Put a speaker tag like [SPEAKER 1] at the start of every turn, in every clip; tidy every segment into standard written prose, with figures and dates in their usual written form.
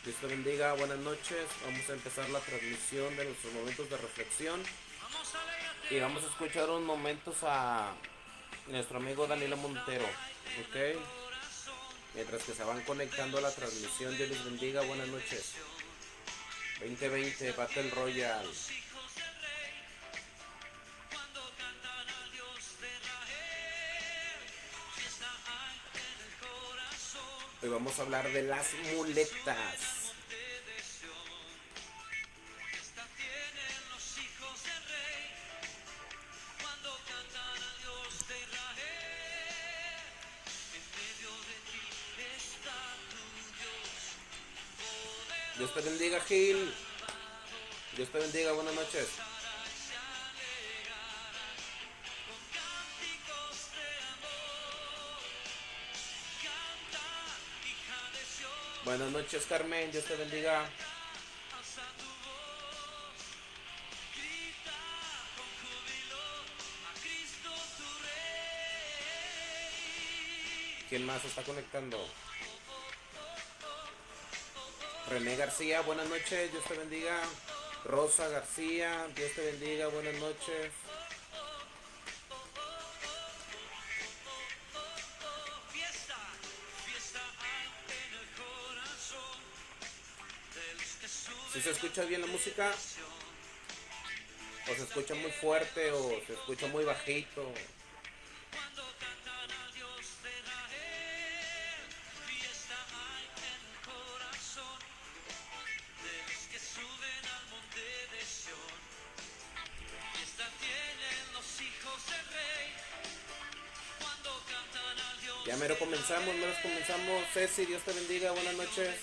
[SPEAKER 1] Dios te bendiga, buenas noches. Vamos a empezar la transmisión de nuestros momentos de reflexión y vamos a escuchar unos momentos a nuestro amigo Danilo Montero, ¿ok? Mientras que se van conectando a la transmisión, Dios les bendiga, buenas noches. 2020 Battle Royale. Hoy vamos a hablar de las muletas. Dios te bendiga, Gil. Dios te bendiga, buenas noches. Buenas noches, Carmen. Dios te bendiga. ¿Quién más está conectando? René García, buenas noches. Dios te bendiga. Rosa García, Dios te bendiga, buenas noches. Si se escucha bien la música, o se escucha muy fuerte, o se escucha muy bajito. Ya mero comenzamos, mero comenzamos. Ceci, Dios te bendiga, buenas noches.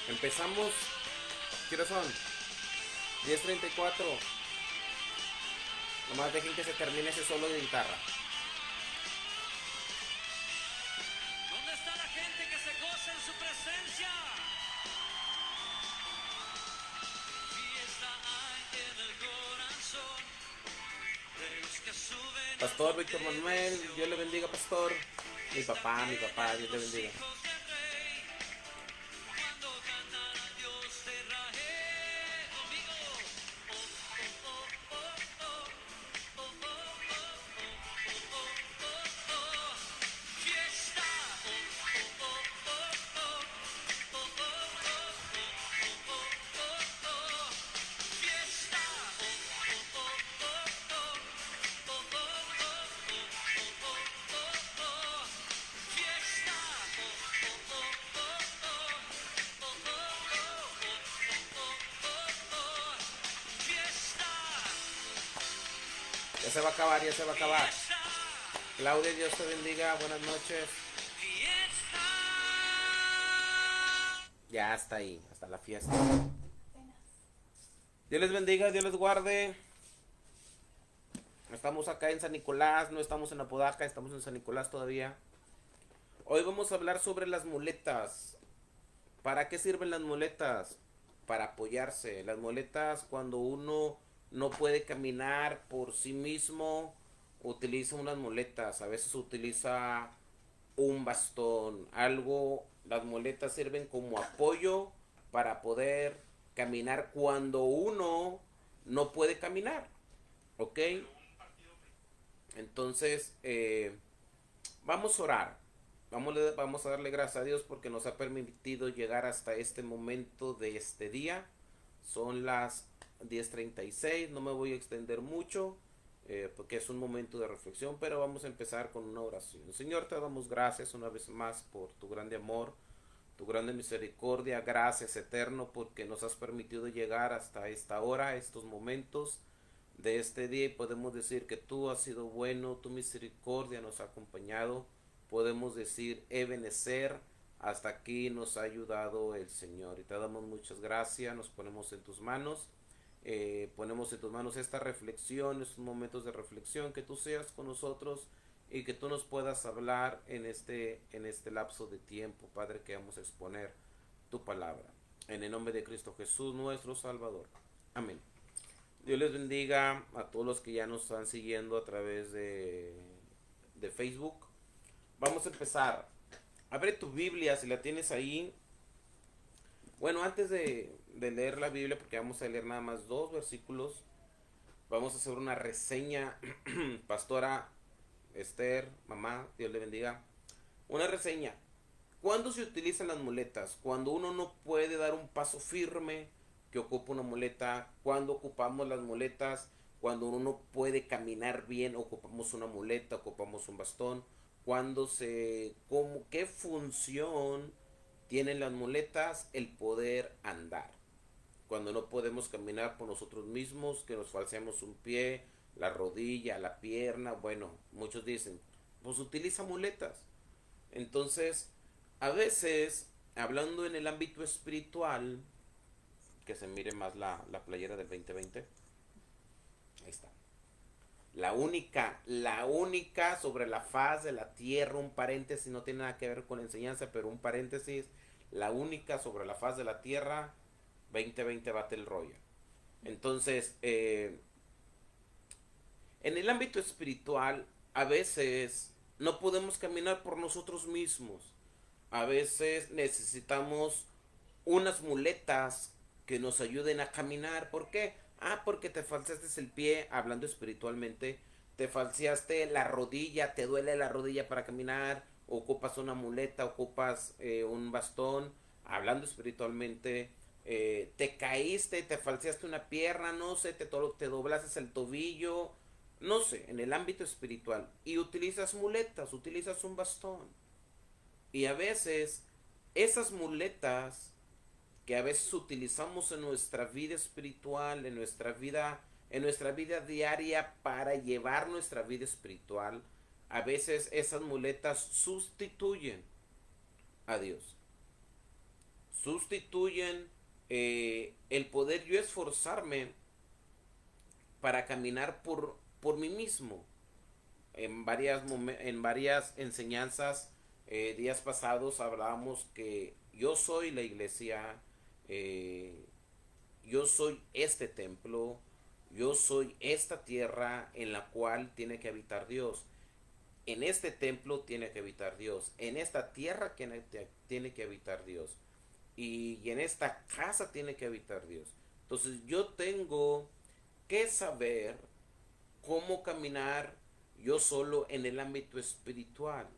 [SPEAKER 1] Empezamos. ¿Qué hora son? 10:34. Nomás dejen que se termine ese solo de guitarra. Pastor Víctor Manuel, Dios le bendiga, pastor. Mi papá, Dios le bendiga. Ya se va a acabar, ya se va a acabar. Claudia, Dios te bendiga, buenas noches. Ya está ahí, hasta la fiesta. Dios les bendiga, Dios les guarde. Estamos acá en San Nicolás, no estamos en Apodaca, estamos en San Nicolás todavía. Hoy vamos a hablar sobre las muletas. ¿Para qué sirven las muletas? Para apoyarse. Las muletas, cuando uno no puede caminar por sí mismo, utiliza unas muletas. A veces utiliza un bastón, algo. Las muletas sirven como apoyo para poder caminar cuando uno no puede caminar. ¿Ok? Entonces, vamos a orar. Vamos a darle gracias a Dios porque nos ha permitido llegar hasta este momento de este día. Son las 10:36. No me voy a extender mucho porque es un momento de reflexión, pero vamos a empezar con una oración. Señor, te damos gracias una vez más por tu grande amor, tu grande misericordia. Gracias, Eterno, porque nos has permitido llegar hasta esta hora, estos momentos de este día, y podemos decir que tú has sido bueno, tu misericordia nos ha acompañado. Podemos decir, Ebenezer, hasta aquí nos ha ayudado el Señor, y te damos muchas gracias. Nos ponemos en tus manos. Ponemos en tus manos esta reflexión, estos momentos de reflexión, que tú seas con nosotros y que tú nos puedas hablar en este lapso de tiempo, Padre, que vamos a exponer tu palabra. En el nombre de Cristo Jesús, nuestro Salvador. Amén. Dios les bendiga a todos los que ya nos están siguiendo a través de Facebook. Vamos a empezar. Abre tu Biblia si la tienes ahí. Bueno, antes de leer la Biblia, porque vamos a leer nada más 2 versículos, vamos a hacer una reseña. Pastora Esther, mamá, Dios le bendiga. Una reseña. ¿Cuándo se utilizan las muletas? Cuando uno no puede dar un paso firme, que ocupa una muleta. Cuando ocupamos las muletas, cuando uno no puede caminar bien, ocupamos una muleta, ocupamos un bastón. ¿Qué función tienen las muletas? El poder andar. Cuando no podemos caminar por nosotros mismos, que nos falseamos un pie, la rodilla, la pierna, bueno, muchos dicen, pues utiliza muletas. Entonces, a veces, hablando en el ámbito espiritual, que se mire más la playera del 2020, ahí está. La única sobre la faz de la tierra, un paréntesis, no tiene nada que ver con la enseñanza, pero un paréntesis, la única sobre la faz de la tierra, 2020 Battle Royale. Entonces, en el ámbito espiritual, a veces no podemos caminar por nosotros mismos. A veces necesitamos unas muletas que nos ayuden a caminar. ¿Por qué? Ah, porque te falseaste el pie, hablando espiritualmente. Te falseaste la rodilla, te duele la rodilla para caminar. Ocupas una muleta, ocupas un bastón, hablando espiritualmente. Te caíste, te falseaste una pierna, no sé, te doblaste el tobillo, no sé, en el ámbito espiritual. Y utilizas muletas, utilizas un bastón. Y a veces esas muletas que a veces utilizamos en nuestra vida espiritual, en nuestra vida diaria para llevar nuestra vida espiritual, a veces esas muletas sustituyen a Dios. Sustituyen el poder yo esforzarme para caminar por mí mismo. En varias enseñanzas, días pasados hablábamos que yo soy la iglesia, eh, yo soy este templo, yo soy esta tierra en la cual tiene que habitar Dios. En este templo tiene que habitar Dios, en esta tierra tiene que habitar Dios, y en esta casa tiene que habitar Dios. Entonces yo tengo que saber cómo caminar yo solo en el ámbito espiritual.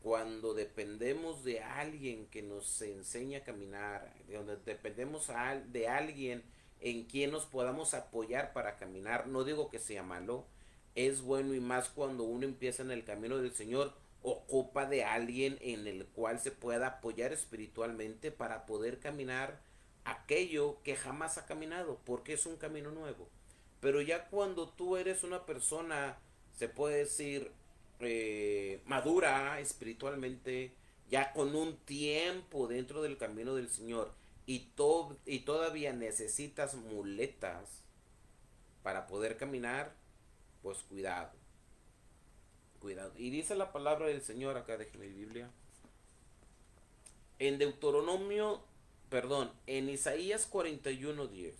[SPEAKER 1] Cuando dependemos de alguien que nos enseñe a caminar, de donde dependemos de alguien en quien nos podamos apoyar para caminar, no digo que sea malo, es bueno, y más cuando uno empieza en el camino del Señor, ocupa de alguien en el cual se pueda apoyar espiritualmente para poder caminar aquello que jamás ha caminado, porque es un camino nuevo. Pero ya cuando tú eres una persona, se puede decir, madura espiritualmente, ya con un tiempo dentro del camino del Señor, y todavía necesitas muletas para poder caminar, pues cuidado, cuidado. Y dice la palabra del Señor acá, déjeme mi Biblia, en Deuteronomio, perdón, en Isaías 41:10.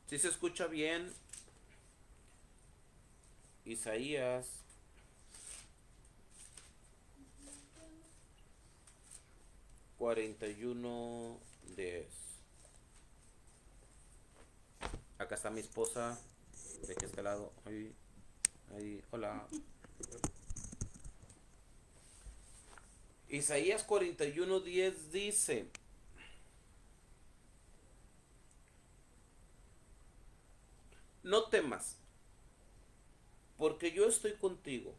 [SPEAKER 1] Si se escucha bien, Isaías 41:10. Acá está mi esposa, de que este lado. Ahí, ahí, hola. Isaías 41:10 dice: no temas, porque yo estoy contigo.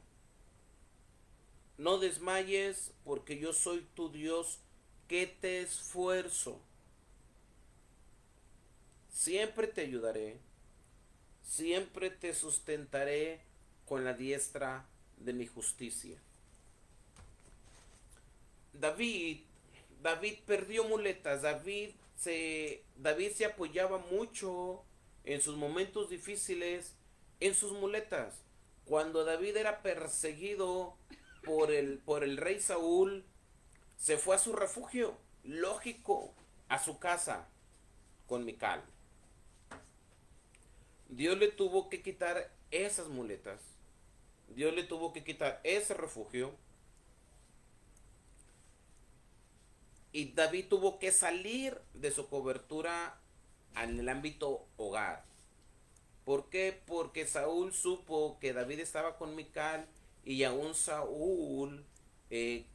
[SPEAKER 1] No desmayes, porque yo soy tu Dios que te esfuerzo. Siempre te ayudaré, siempre te sustentaré con la diestra de mi justicia. David, David perdió muletas. David se apoyaba mucho en sus momentos difíciles en sus muletas. Cuando David era perseguido por el rey Saúl, se fue a su refugio, lógico, a su casa con Mical. Dios le tuvo que quitar esas muletas. Dios le tuvo que quitar ese refugio. Y David tuvo que salir de su cobertura en el ámbito hogar. ¿Por qué? Porque Saúl supo que David estaba con Mical y aún Saúl eh,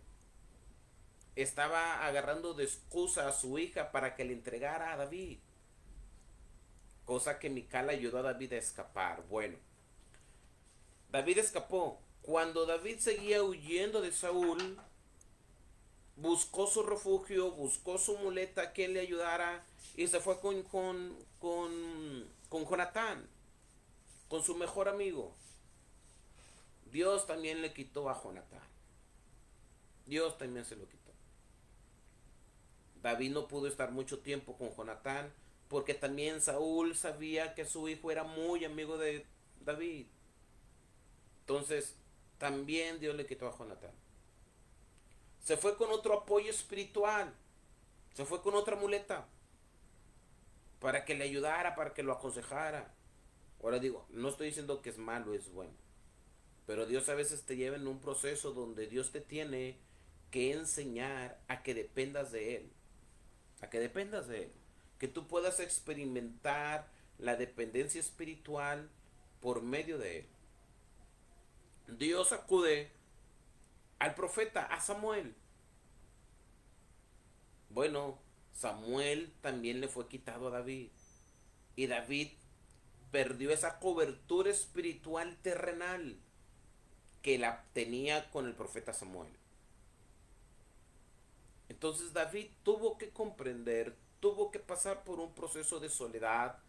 [SPEAKER 1] estaba agarrando de excusa a su hija para que le entregara a David. Cosa que Mical ayudó a David a escapar. Bueno, David escapó. Cuando David seguía huyendo de Saúl, buscó su refugio, buscó su muleta, quien le ayudara, y se fue con Jonatán, con su mejor amigo. Dios también le quitó a Jonatán. Dios también se lo quitó. David no pudo estar mucho tiempo con Jonatán porque también Saúl sabía que su hijo era muy amigo de David. Entonces, también Dios le quitó a Jonatán. Se fue con otro apoyo espiritual. Se fue con otra muleta para que le ayudara, para que lo aconsejara. Ahora digo, no estoy diciendo que es malo, es bueno. Pero Dios a veces te lleva en un proceso donde Dios te tiene que enseñar a que dependas de Él. A que dependas de Él. Que tú puedas experimentar la dependencia espiritual por medio de Él. Dios acude al profeta, a Samuel. Bueno, Samuel también le fue quitado a David. Y David perdió esa cobertura espiritual terrenal que la tenía con el profeta Samuel. Entonces David tuvo que comprender, tuvo que pasar por un proceso de soledad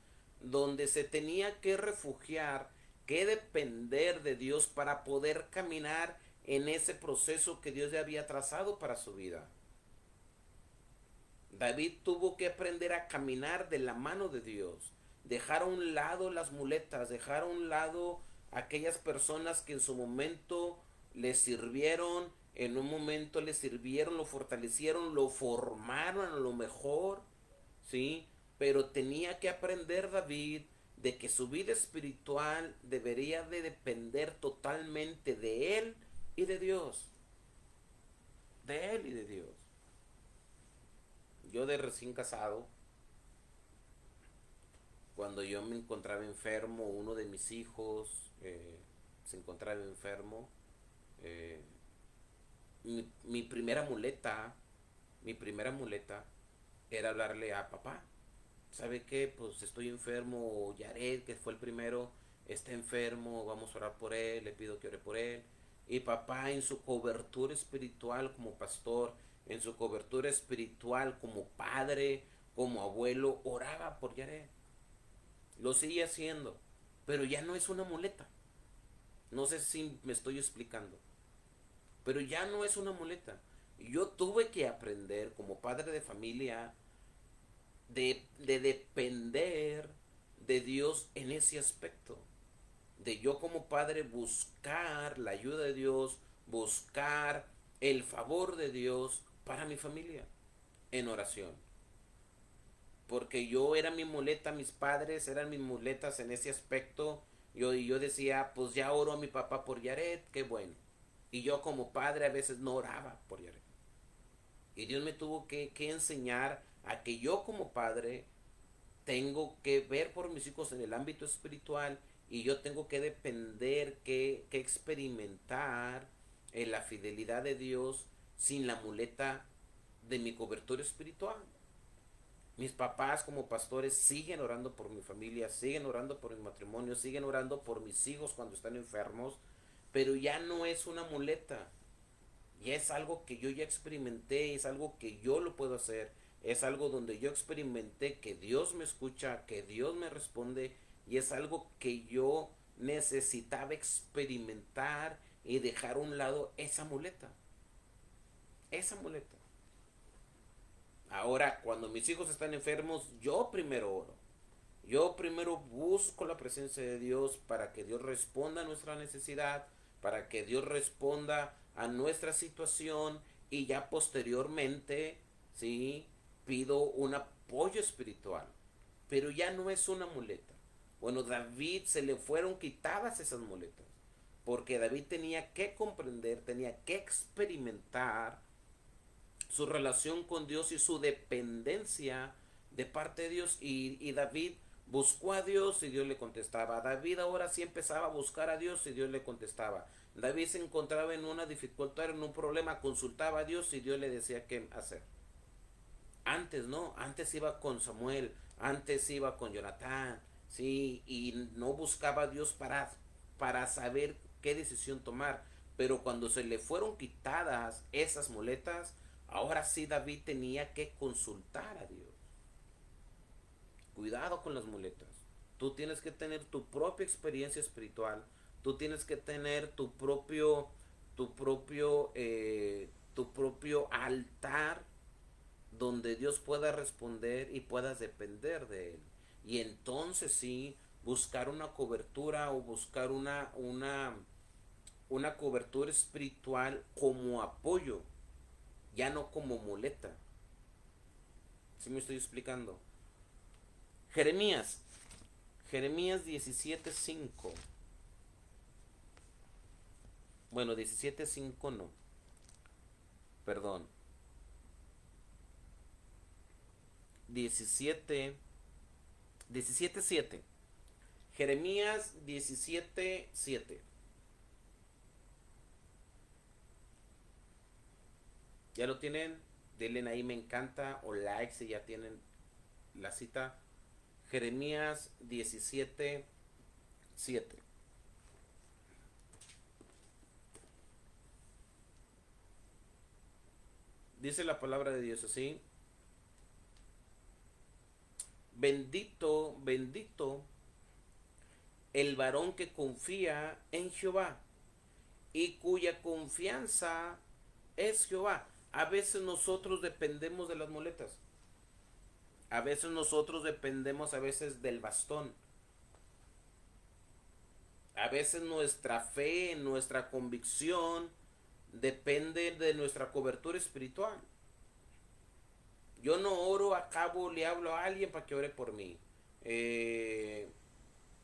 [SPEAKER 1] donde se tenía que refugiar, que depender de Dios para poder caminar en ese proceso que Dios ya había trazado para su vida. David tuvo que aprender a caminar de la mano de Dios, dejar a un lado las muletas, dejar a un lado aquellas personas que en su momento le sirvieron, en un momento le sirvieron, lo fortalecieron, lo formaron a lo mejor, ¿sí? Pero tenía que aprender David de que su vida espiritual debería de depender totalmente de él y de Dios. De él y de Dios. Yo de recién casado, cuando yo me encontraba enfermo, uno de mis hijos se encontraba enfermo, eh, mi primera muleta, mi primera muleta era hablarle a papá. ¿Sabe qué? Pues estoy enfermo, Yared, que fue el primero, está enfermo, vamos a orar por él, le pido que ore por él. Y papá en su cobertura espiritual como pastor, en su cobertura espiritual como padre, como abuelo, oraba por Yared. Lo sigue haciendo, pero ya no es una muleta. No sé si me estoy explicando, pero ya no es una muleta. Yo tuve que aprender como padre de familia de depender de Dios en ese aspecto. De yo como padre buscar la ayuda de Dios, buscar el favor de Dios para mi familia en oración. Porque yo era mi muleta, mis padres eran mis muletas en ese aspecto. Y yo decía, pues ya oro a mi papá por Yaret, qué bueno. Y yo como padre a veces no oraba por Yaret. Y Dios me tuvo que enseñar a que yo como padre tengo que ver por mis hijos en el ámbito espiritual y yo tengo que depender, que experimentar en la fidelidad de Dios sin la muleta de mi cobertura espiritual. Mis papás como pastores siguen orando por mi familia, siguen orando por mi matrimonio, siguen orando por mis hijos cuando están enfermos, pero ya no es una muleta. Y es algo que yo ya experimenté, es algo que yo lo puedo hacer, es algo donde yo experimenté que Dios me escucha, que Dios me responde, y es algo que yo necesitaba experimentar y dejar a un lado esa muleta, esa muleta. Ahora, cuando mis hijos están enfermos, yo primero oro. Yo primero busco la presencia de Dios para que Dios responda a nuestra necesidad, para que Dios responda a nuestra situación y ya posteriormente, ¿sí? Pido un apoyo espiritual. Pero ya no es una muleta. Bueno, David se le fueron quitadas esas muletas, porque David tenía que comprender, tenía que experimentar su relación con Dios y su dependencia de parte de Dios. Y David buscó a Dios y Dios le contestaba. David ahora sí empezaba a buscar a Dios y Dios le contestaba. David se encontraba en una dificultad, en un problema, consultaba a Dios y Dios le decía qué hacer. Antes no, antes iba con Samuel, antes iba con Jonatán, sí, y no buscaba a Dios para saber qué decisión tomar. Pero cuando se le fueron quitadas esas muletas, ahora sí David tenía que consultar a Dios. Cuidado con las muletas. Tú tienes que tener tu propia experiencia espiritual. Tú tienes que tener tu propio altar donde Dios pueda responder y puedas depender de Él. Y entonces sí, buscar una cobertura o buscar una cobertura espiritual como apoyo, ya no como muleta. ¿Sí me estoy explicando? Jeremías, Jeremías 17:5. Bueno, 17:5 no, perdón. 17, 17:7. Jeremías 17:7. ¿Ya lo tienen? Denle ahí me encanta o like si ya tienen la cita. Jeremías 17:7. Dice la palabra de Dios así. Bendito, bendito el varón que confía en Jehová y cuya confianza es Jehová. A veces nosotros dependemos de las muletas. A veces nosotros dependemos a veces del bastón. A veces nuestra fe, nuestra convicción depende de nuestra cobertura espiritual. Yo no oro a cabo, le hablo a alguien para que ore por mí. Eh,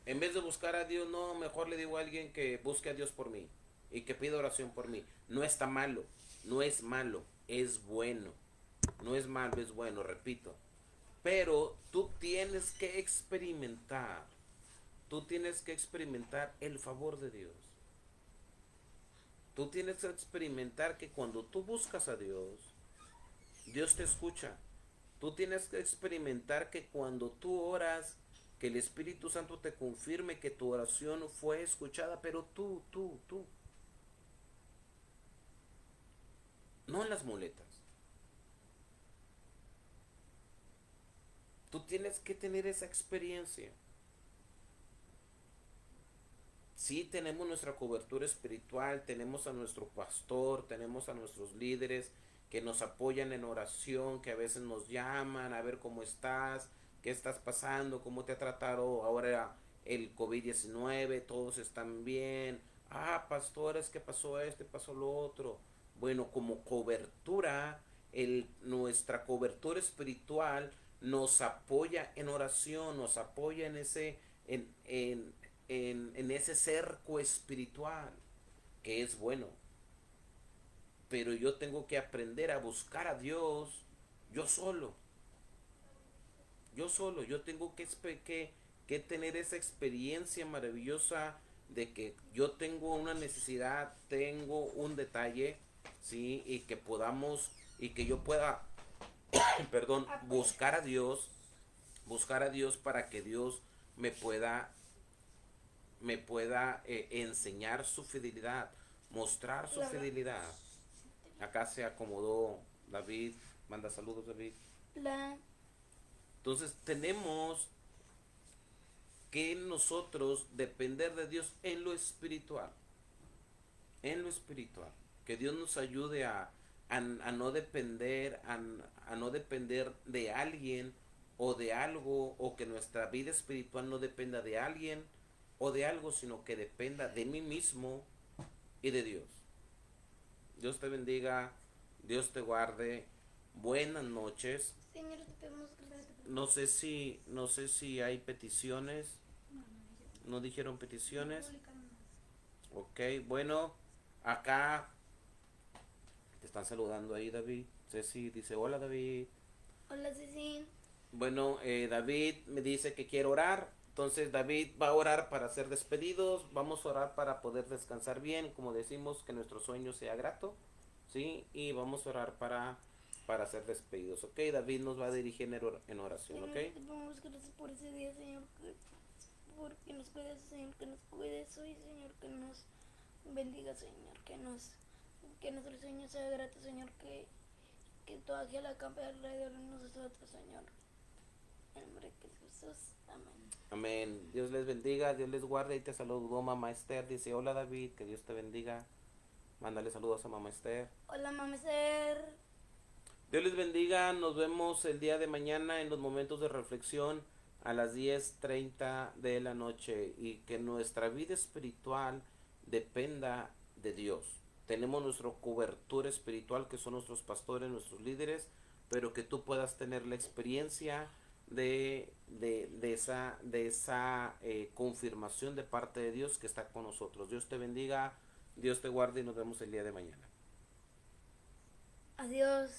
[SPEAKER 1] en vez de buscar a Dios, no, mejor le digo a alguien que busque a Dios por mí y que pida oración por mí. No está malo, no es malo, es bueno. No es malo, es bueno, repito. Pero tú tienes que experimentar el favor de Dios. Tú tienes que experimentar que cuando tú buscas a Dios, Dios te escucha. Tú tienes que experimentar que cuando tú oras, que el Espíritu Santo te confirme que tu oración fue escuchada, pero tú, no en las muletas. Tú tienes que tener esa experiencia. Sí, tenemos nuestra cobertura espiritual, tenemos a nuestro pastor, tenemos a nuestros líderes que nos apoyan en oración, que a veces nos llaman a ver cómo estás, qué estás pasando, cómo te ha tratado ahora el COVID-19, todos están bien. Ah, pastores, ¿qué pasó esto? ¿Pasó lo otro? Bueno, como cobertura, nuestra cobertura espiritual nos apoya en oración, nos apoya en, en, en ese cerco espiritual que es bueno. Pero yo tengo que aprender a buscar a Dios yo solo. Yo tengo que tener esa experiencia maravillosa de que yo tengo una necesidad, tengo un detalle, ¿sí? Y que podamos, y que yo pueda, perdón, buscar a Dios para que Dios me pueda enseñar su fidelidad, mostrar su fidelidad. Acá se acomodó David. Manda saludos, David.
[SPEAKER 2] La,
[SPEAKER 1] Entonces tenemos que nosotros depender de Dios en lo espiritual. En lo espiritual. Que Dios nos ayude a no depender, a no depender de alguien o de algo, o que nuestra vida espiritual no dependa de alguien o de algo, sino que dependa de mí mismo y de Dios. Dios te bendiga, Dios te guarde. Buenas noches.
[SPEAKER 2] Señor, te pedimos gracias.
[SPEAKER 1] No sé si hay peticiones. No dijeron peticiones. Ok, bueno, acá te están saludando ahí, David. Ceci dice, hola, David.
[SPEAKER 2] Hola, Ceci.
[SPEAKER 1] Bueno, David me dice que quiere orar. Entonces David va a orar para ser despedidos. Vamos a orar para poder descansar bien. Como decimos, que nuestro sueño sea grato. ¿Sí? Y vamos a orar para ser despedidos. ¿Ok? David nos va a dirigir en oración.
[SPEAKER 2] Señor,
[SPEAKER 1] ¿Ok?
[SPEAKER 2] te pedimos gracias por ese día, Señor, porque nos cuides, Señor, que nos cuides hoy, Señor, que nos bendiga, Señor, que nuestro sueño sea grato, Señor, que tu ángel acampe alrededor de nosotros, Señor. En el nombre de Jesús, amén.
[SPEAKER 1] Amén. Dios les bendiga, Dios les guarde. Y te saludó mamá Esther. Dice, hola David, que Dios te bendiga. Mándale saludos a mamá Esther.
[SPEAKER 2] Hola, mamá Esther.
[SPEAKER 1] Dios les bendiga. Nos vemos el día de mañana en los momentos de reflexión a las 10:30 de la noche. Y que nuestra vida espiritual dependa de Dios. Tenemos nuestra cobertura espiritual, que son nuestros pastores, nuestros líderes, pero que tú puedas tener la experiencia de esa confirmación de parte de Dios que está con nosotros. Dios te bendiga, Dios te guarde y nos vemos el día de mañana.
[SPEAKER 2] Adiós.